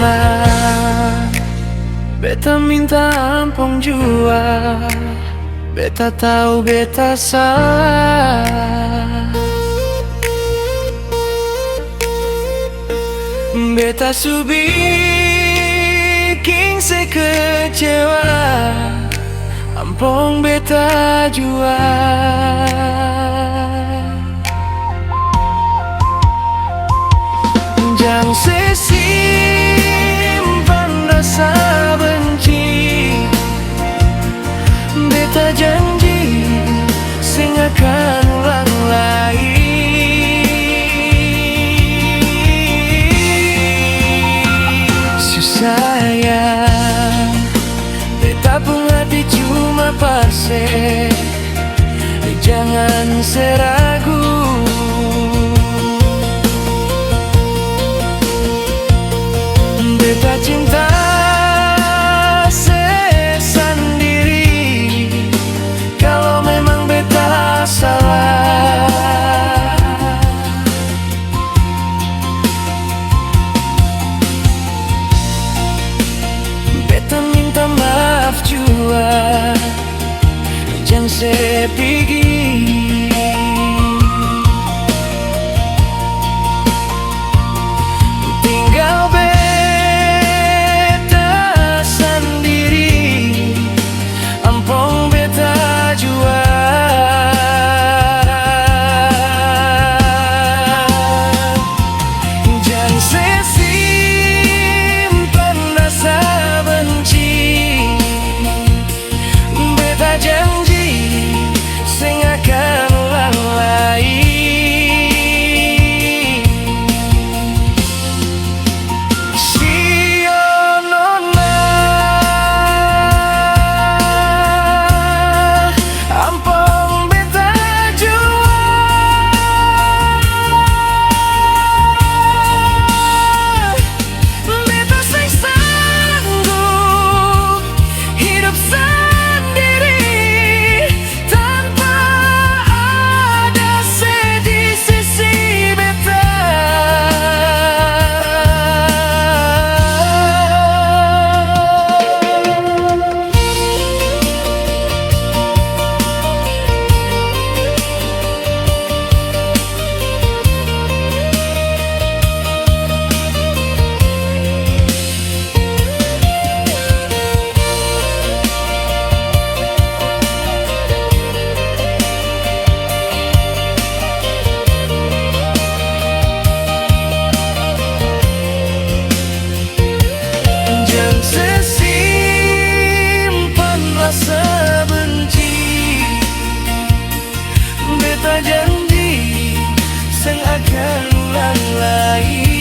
salah, beta minta ampun jua. Beta tahu beta salah. Beta su bikin sekecewa, ampun beta jua. Jangan sesimpan rasa benci. Beta janji sing akan ulang lagi. Sayang, beta pun hati cuma pase. Jangan seragu. Beta cinta sendiri. Kalau memang beta salah, beta minta maaf jua. Jangan sepigi. Tinggal beta sendiri, ampun beta jua. Jangan sesimpan rasa benci. Beta janji sing akan ulang lagi. Sesimpan rasa benci. Beta janji sing akan ulang lagi.